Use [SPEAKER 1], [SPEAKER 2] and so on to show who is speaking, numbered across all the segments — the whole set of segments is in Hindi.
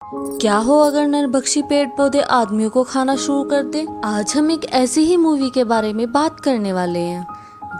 [SPEAKER 1] क्या हो अगर नरभक्षी पेड़ पौधे आदमियों को खाना शुरू कर दे। आज हम एक ऐसी ही मूवी के बारे में बात करने वाले हैं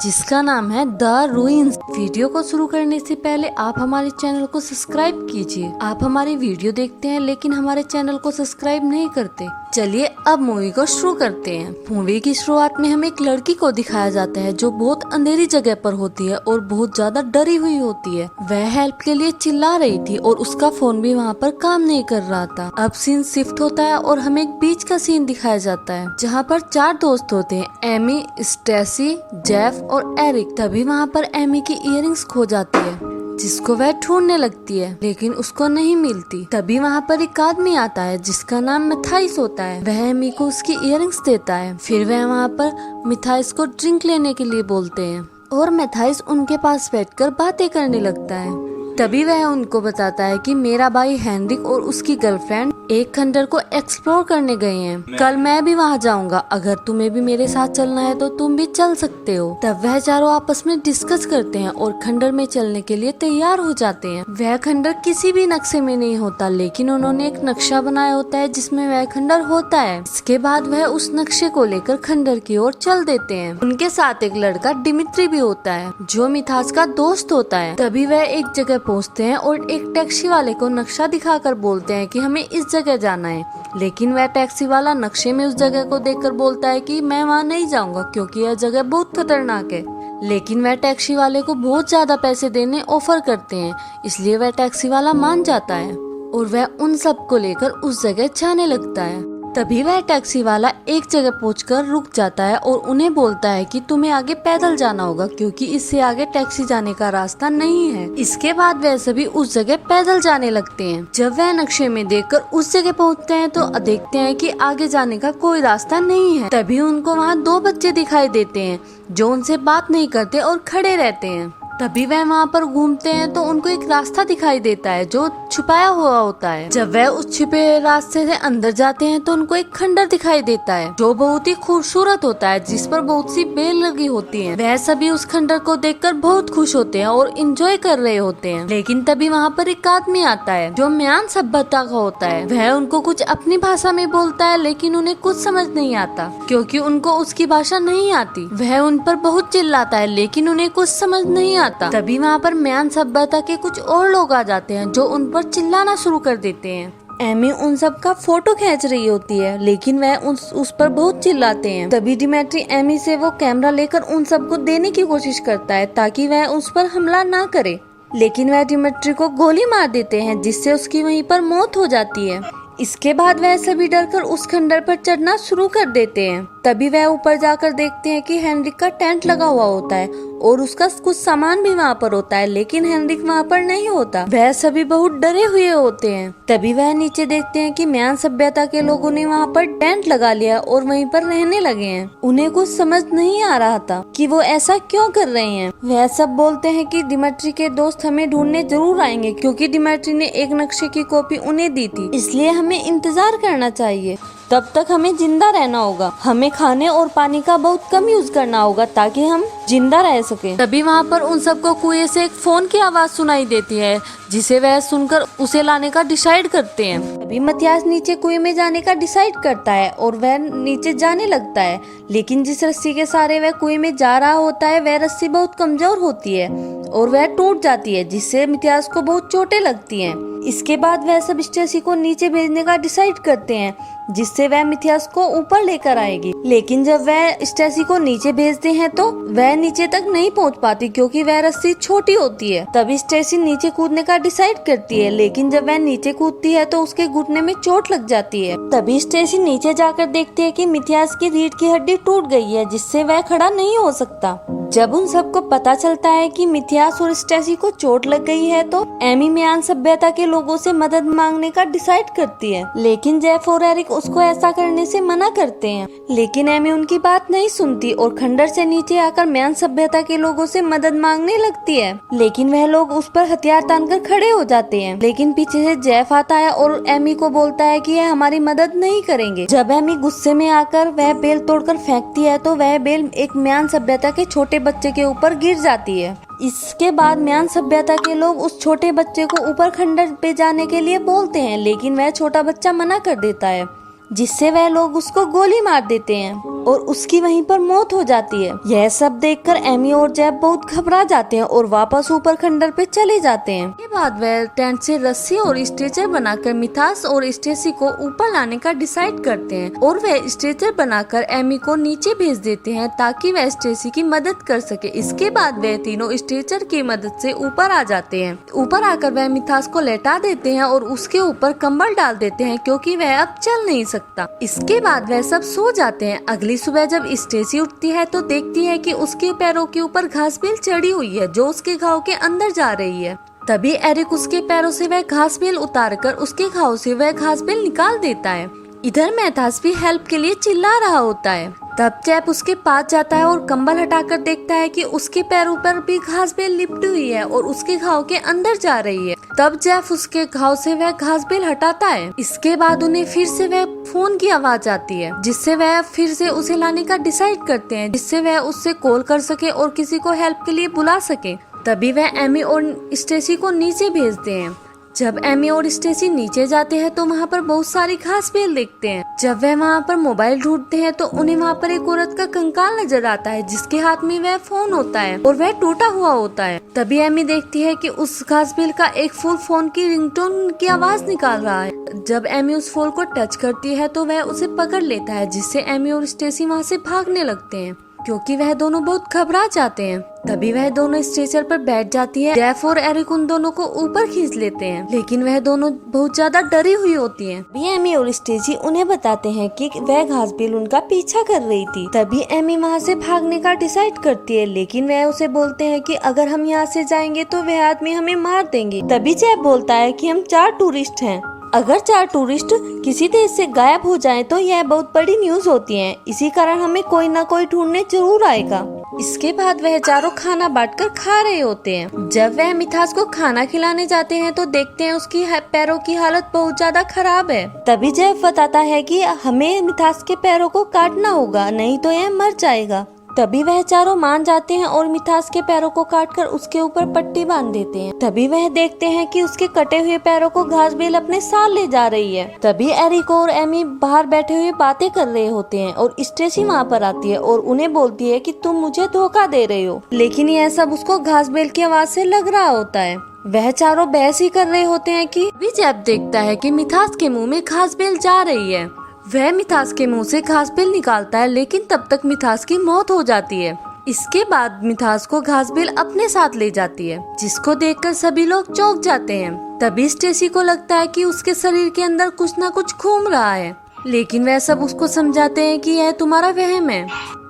[SPEAKER 1] जिसका नाम है द रूइंस। वीडियो को शुरू करने से पहले आप हमारे चैनल को सब्सक्राइब कीजिए। आप हमारी वीडियो देखते हैं लेकिन हमारे चैनल को सब्सक्राइब नहीं करते। चलिए अब मूवी को शुरू करते हैं। मूवी की शुरुआत में हमें एक लड़की को दिखाया जाता है जो बहुत अंधेरी जगह पर होती है और बहुत ज्यादा डरी हुई होती है। वह हेल्प के लिए चिल्ला रही थी और उसका फोन भी वहाँ पर काम नहीं कर रहा था। अब सीन शिफ्ट होता है और हमें एक बीच का सीन दिखाया जाता है जहाँ पर 4 दोस्त होते हैं, एमी, स्टेसी, जेफ और एरिक। तभी वहाँ पर एमी की इयररिंग्स खो जाती है जिसको वह ढूंढने लगती है लेकिन उसको नहीं मिलती। तभी वहाँ पर एक आदमी आता है जिसका नाम मिथाइस होता है। वह एमी को उसकी इयररिंग्स देता है। फिर वह वहाँ पर मिथाइस को ड्रिंक लेने के लिए बोलते हैं और मिथाइस उनके पास बैठकर बातें करने लगता है। तभी वह उनको बताता है कि मेरा भाई हेनरिक और उसकी गर्लफ्रेंड एक खंडर को एक्सप्लोर करने गए हैं। कल मैं भी वहां जाऊंगा। अगर तुम्हें भी मेरे साथ चलना है तो तुम भी चल सकते हो। तब वह चारों आपस में डिस्कस करते हैं और खंडर में चलने के लिए तैयार हो जाते हैं। वह खंडर किसी भी नक्शे में नहीं होता लेकिन उन्होंने एक नक्शा बनाया होता है जिसमें वह खंडर होता है। इसके बाद वह उस नक्शे को लेकर खंडर की ओर चल देते हैं। उनके साथ एक लड़का डिमित्री भी होता है जो मिथास का दोस्त होता है। तभी वह एक जगह पहुंचते हैं और एक टैक्सी वाले को नक्शा दिखाकर बोलते हैं कि हमें इस जगह जाना है। लेकिन वह टैक्सी वाला नक्शे में उस जगह को देखकर बोलता है कि मैं वहां नहीं जाऊंगा क्योंकि यह जगह बहुत खतरनाक है। लेकिन वह टैक्सी वाले को बहुत ज्यादा पैसे देने ऑफर करते हैं, इसलिए वह टैक्सी वाला मान जाता है और वह उन सब को लेकर उस जगह जाने लगता है। तभी वह टैक्सी वाला एक जगह पहुंचकर रुक जाता है और उन्हें बोलता है कि तुम्हें आगे पैदल जाना होगा क्योंकि इससे आगे टैक्सी जाने का रास्ता नहीं है। इसके बाद वह सभी उस जगह पैदल जाने लगते हैं। जब वह नक्शे में देखकर उस जगह पहुंचते हैं तो देखते हैं कि आगे जाने का कोई रास्ता नहीं है। तभी उनको वहाँ 2 बच्चे दिखाई देते हैं जो उनसे बात नहीं करते और खड़े रहते हैं। तभी वह वहाँ पर घूमते हैं तो उनको एक रास्ता दिखाई देता है जो छुपाया हुआ होता है। जब वह उस छुपे रास्ते से अंदर जाते हैं तो उनको एक खंडर दिखाई देता है जो बहुत ही खूबसूरत होता है जिस पर बहुत सी बेल लगी होती हैं। वह सभी उस खंडर को देखकर बहुत खुश होते हैं और एंजॉय कर रहे होते हैं। लेकिन तभी वहाँ पर एक आदमी आता है जो म्यान सभ्यता का होता है। वह उनको कुछ अपनी भाषा में बोलता है लेकिन उन्हें कुछ समझ नहीं आता क्योंकि उनको उसकी भाषा नहीं आती। वह उन पर बहुत चिल्लाता है लेकिन उन्हें कुछ समझ नहीं आता। तभी वहाँ पर म्यान सभ्यता के कुछ और लोग आ जाते हैं जो उन पर चिल्लाना शुरू कर देते हैं। एमी उन सब का फोटो खींच रही होती है लेकिन वह उस पर बहुत चिल्लाते हैं। तभी डिमेट्री एमी से वो कैमरा लेकर उन सब को देने की कोशिश करता है ताकि वह उस पर हमला ना करे, लेकिन वह डिमेट्री को गोली मार देते हैं जिससे उसकी वहीं पर मौत हो जाती है। इसके बाद वह सभी डरकर उस खंडर पर चढ़ना शुरू कर देते हैं। तभी वह ऊपर जाकर देखते हैं कि हेनरिक का टेंट लगा हुआ होता है और उसका कुछ सामान भी वहाँ पर होता है लेकिन हेनरिक वहाँ पर नहीं होता। वह सभी बहुत डरे हुए होते हैं। तभी वह नीचे देखते हैं कि म्यान सभ्यता के लोगों ने वहाँ पर टेंट लगा लिया और वहीं पर रहने लगे हैं। उन्हें कुछ समझ नहीं आ रहा था कि वो ऐसा क्यों कर रहे हैं। वह सब बोलते हैं कि डिमेट्री के दोस्त हमें ढूंढने जरूर आएंगे क्योंकि डिमेट्री ने एक नक्शे की कॉपी उन्हें दी थी, इसलिए हमें इंतजार करना चाहिए। तब तक हमें जिंदा रहना होगा। हमें खाने और पानी का बहुत कम यूज करना होगा ताकि हम जिंदा रह सके। तभी वहाँ पर उन सबको कुएं से एक फोन की आवाज सुनाई देती है जिसे वह सुनकर उसे लाने का डिसाइड करते हैं। तभी मथियास नीचे कुएं में जाने का डिसाइड करता है और वह नीचे जाने लगता है लेकिन जिस रस्सी के सहारे वह कुएं में जा रहा होता है वह रस्सी बहुत कमजोर होती है और वह टूट जाती है जिससे मथियास को बहुत चोटें लगती हैं। इसके बाद वह सब स्टेसी को नीचे भेजने का डिसाइड करते हैं जिससे वह मिथियास को ऊपर लेकर आएगी। लेकिन जब वह स्टेसी को नीचे भेजते हैं तो वह नीचे तक नहीं पहुंच पाती क्योंकि वह रस्सी छोटी होती है। तभी स्टेसी नीचे कूदने का डिसाइड करती है लेकिन जब वह नीचे कूदती है तो उसके घुटने में चोट लग जाती है। तभी स्टेसी नीचे जाकर देखती है कि मिथियास की रीढ़ की हड्डी टूट गई है जिससे वह खड़ा नहीं हो सकता। जब उन सबको पता चलता है कि मिथियास और स्टेसी को चोट लग गई है तो एमी म्यान सभ्यता के लोगों से मदद मांगने का डिसाइड करती है लेकिन जेफ और एरिक उसको ऐसा करने से मना करते हैं। लेकिन एमी उनकी बात नहीं सुनती और खंडर से नीचे आकर म्यान सभ्यता के लोगों से मदद मांगने लगती है लेकिन वह लोग उस पर हथियार तानकर खड़े हो जाते हैं। लेकिन पीछे से जेफ आता है और एमी को बोलता है कि यह हमारी मदद नहीं करेंगे। जब एमी गुस्से में आकर वह बेल तोड़कर फेंकती है तो वह बेल एक म्यान सभ्यता के छोटे छोटे बच्चे के ऊपर गिर जाती है। इसके बाद म्यान सभ्यता के लोग उस छोटे बच्चे को ऊपर खंडर पे जाने के लिए बोलते हैं, लेकिन वह छोटा बच्चा मना कर देता है, जिससे वह लोग उसको गोली मार देते हैं और उसकी वहीं पर मौत हो जाती है। यह सब देखकर एमी और जैब बहुत घबरा जाते हैं और वापस ऊपर खंडर पे चले जाते हैं। इसके बाद वह टेंट से रस्सी और स्ट्रेचर बनाकर मिथास और स्टेसी को ऊपर लाने का डिसाइड करते हैं और वह स्ट्रेचर बनाकर एमी को नीचे भेज देते हैं ताकि वह स्टेसी की मदद कर सके। इसके बाद वह तीनों स्ट्रेचर की मदद से ऊपर आ जाते हैं। ऊपर आकर वह मिथास को लेटा देते हैं और उसके ऊपर कंबल डाल देते हैं क्योंकि वह अब चल नहीं सकता। इसके बाद वह सब सो जाते हैं। अगली सुबह जब स्टेसी उठती है तो देखती है कि उसके पैरों के ऊपर घास बेल चढ़ी हुई है जो उसके घाव के अंदर जा रही है। तभी एरिक उसके पैरों से वह घास बेल उतारकर उसके घाव से वह घास बेल निकाल देता है। इधर मेथास भी हेल्प के लिए चिल्ला रहा होता है। तब जैप उसके पास जाता है और कंबल हटाकर देखता है कि उसके पैरों पर भी घास बेल लिपटी हुई है और उसके घाव के अंदर जा रही है। तब जैफ उसके घाव से वह घास बेल हटाता है। इसके बाद उन्हें फिर से वह फोन की आवाज आती है, जिससे वह फिर से उसे लाने का डिसाइड करते हैं, जिससे वह उससे कॉल कर सके और किसी को हेल्प के लिए बुला सके। तभी वह एमी और स्टेसी को नीचे भेजते हैं। जब एमी और स्टेसी नीचे जाते हैं तो वहाँ पर बहुत सारी घास बेल देखते हैं। जब वह वहाँ पर मोबाइल ढूंढते हैं तो उन्हें वहाँ पर एक औरत का कंकाल नजर आता है जिसके हाथ में वह फोन होता है और वह टूटा हुआ होता है। तभी एमी देखती है कि उस घास बेल का एक फूल फोन की रिंगटोन की आवाज निकाल रहा है। जब एमी उस फूल को टच करती है तो वह उसे पकड़ लेता है, जिससे एमी और स्टेसी वहाँ से भागने लगते हैं क्योंकि वह दोनों बहुत घबरा जाते हैं। तभी वह दोनों स्ट्रेचर पर बैठ जाती है। जेफ और एरिक उन दोनों को ऊपर खींच लेते हैं, लेकिन वह दोनों बहुत ज्यादा डरी हुई होती हैं। तभी एमी और स्टेसी उन्हें बताते हैं कि वह घास बेल उनका पीछा कर रही थी। तभी एमी वहाँ से भागने का डिसाइड करती है, लेकिन वह उसे बोलते हैं कि अगर हम यहाँ से जाएंगे तो वह आदमी हमें मार देंगे। तभी जेफ बोलता है कि हम 4 टूरिस्ट हैं, अगर 4 टूरिस्ट किसी देश से गायब हो जाएं तो यह बहुत बड़ी न्यूज होती है, इसी कारण हमें कोई ना कोई ढूंढने जरूर आएगा। इसके बाद वह चारों खाना बांटकर खा रहे होते हैं। जब वह मिथास को खाना खिलाने जाते हैं तो देखते हैं उसकी पैरों की हालत बहुत ज्यादा खराब है। तभी जेफ बताता है कि हमें मिथास के पैरों को काटना होगा, नहीं तो यह मर जाएगा। तभी वह चारों मान जाते हैं और मिथास के पैरों को काटकर उसके ऊपर पट्टी बांध देते हैं। तभी वह देखते हैं कि उसके कटे हुए पैरों को घास बेल अपने साथ ले जा रही है। तभी एरिक और एमी बाहर बैठे हुए बातें कर रहे होते हैं और स्टेसी वहाँ पर आती है और उन्हें बोलती है कि तुम मुझे धोखा दे रहे हो, लेकिन यह सब उसको घास बेल की आवाज से लग रहा होता है। वह चारों बहस ही कर रहे होते हैं कि जेफ देखता है कि मिथास के मुँह में घास बेल जा रही है। वह मिथास के मुंह से घास बेल निकालता है, लेकिन तब तक मिथास की मौत हो जाती है। इसके बाद मिथास को घास बेल अपने साथ ले जाती है, जिसको देखकर सभी लोग चौंक जाते हैं। तभी स्टेसी को लगता है कि उसके शरीर के अंदर कुछ ना कुछ घूम रहा है, लेकिन वह सब उसको समझाते हैं कि यह तुम्हारा वहम है।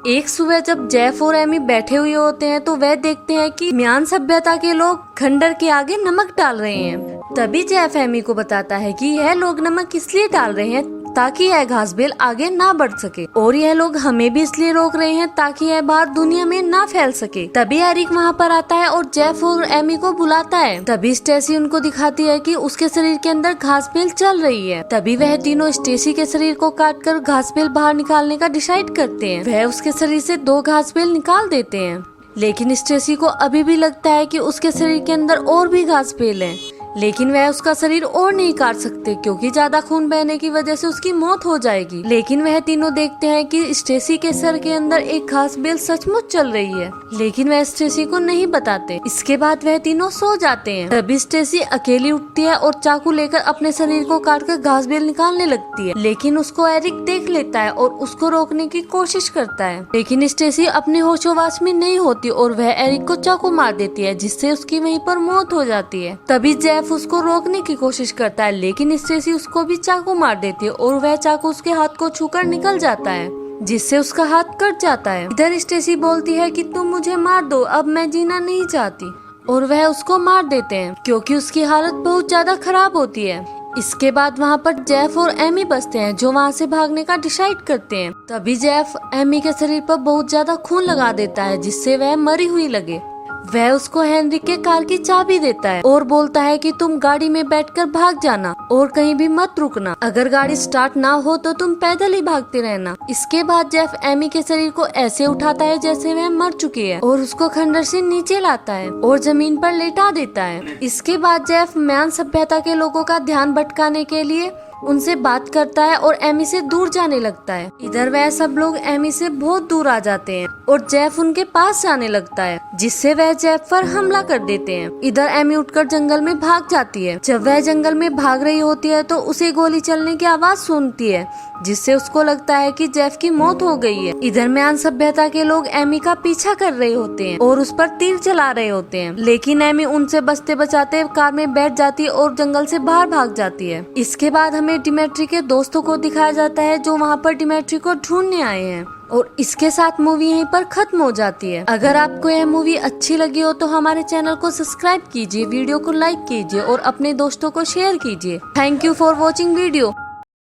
[SPEAKER 1] एक सुबह जब जेफ और एमी बैठे हुए होते हैं तो वह देखते हैं कि म्यान सभ्यता के लोग खंडर के आगे नमक डाल रहे हैं। तभी जेफ एमी को बताता है कि यह लोग नमक इसलिए डाल रहे हैं ताकि यह घास बेल आगे ना बढ़ सके, और यह लोग हमें भी इसलिए रोक रहे हैं ताकि यह बात दुनिया में ना फैल सके। तभी एरिक वहाँ पर आता है और जेफ और एमी को बुलाता है। तभी स्टेसी उनको दिखाती है कि उसके शरीर के अंदर घास बेल चल रही है। तभी वह तीनों स्टेसी के शरीर को काटकर घास बेल बाहर निकालने का डिसाइड करते हैं। वह उसके शरीर से 2 घास बेल निकाल देते हैं, लेकिन स्टेसी को अभी भी लगता है कि उसके शरीर के अंदर और भी घास बेल है, लेकिन वह उसका शरीर और नहीं काट सकते क्योंकि ज्यादा खून बहने की वजह से उसकी मौत हो जाएगी। लेकिन वह तीनों देखते हैं कि स्टेसी के सर के अंदर एक घास बेल सचमुच चल रही है, लेकिन वह स्टेसी को नहीं बताते। इसके बाद वह तीनों सो जाते हैं। तभी स्टेसी अकेली उठती है और चाकू लेकर अपने शरीर को काटकर घास बेल निकालने लगती है, लेकिन उसको एरिक देख लेता है और उसको रोकने की कोशिश करता है, लेकिन स्टेसी अपने होशोवास में नहीं होती और वह एरिक को चाकू मार देती है, जिससे उसकी वहीं पर मौत हो जाती है। तभी जेफ उसको रोकने की कोशिश करता है, लेकिन स्टेसी उसको भी चाकू मार देती है और वह चाकू उसके हाथ को छूकर निकल जाता है, जिससे उसका हाथ कट जाता है। इधर स्टेसी बोलती है कि तुम मुझे मार दो, अब मैं जीना नहीं चाहती, और वह उसको मार देते हैं क्योंकि उसकी हालत बहुत ज्यादा खराब होती है। इसके बाद वहाँ पर जेफ और एमी बचते हैं जो वहाँ से भागने का डिसाइड करते हैं। तभी जेफ एमी के शरीर पर बहुत ज्यादा खून लगा देता है, जिससे वह मरी हुई लगे। वह उसको हेनरी के कार की चाबी देता है और बोलता है कि तुम गाड़ी में बैठकर भाग जाना और कहीं भी मत रुकना। अगर गाड़ी स्टार्ट ना हो तो तुम पैदल ही भागते रहना। इसके बाद जेफ एमी के शरीर को ऐसे उठाता है जैसे वह मर चुकी है और उसको खंडर से नीचे लाता है और जमीन पर लेटा देता है। इसके बाद जेफ म्यान सभ्यता के लोगों का ध्यान भटकाने के लिए उनसे बात करता है और एमी से दूर जाने लगता है। इधर वह सब लोग एमी से बहुत दूर आ जाते हैं और जेफ उनके पास जाने लगता है, जिससे वह जेफ पर हमला कर देते हैं। इधर एमी उठकर जंगल में भाग जाती है। जब वह जंगल में भाग रही होती है तो उसे गोली चलने की आवाज सुनती है, जिससे उसको लगता है कि जेफ की मौत हो गई है। इधर म्यान सभ्यता के लोग एमी का पीछा कर रहे होते हैं और उस पर तीर चला रहे होते हैं, लेकिन एमी उनसे बचते बचाते कार में बैठ जाती है और जंगल से बाहर भाग जाती है। इसके बाद हमें डिमेट्री के दोस्तों को दिखाया जाता है जो वहाँ पर डिमेट्री को ढूंढने आए हैं और इसके साथ मूवी यहीं पर खत्म हो जाती है। अगर आपको यह मूवी अच्छी लगी हो तो हमारे चैनल को सब्सक्राइब कीजिए, वीडियो को लाइक कीजिए और अपने दोस्तों को शेयर कीजिए। Thank you for watching video.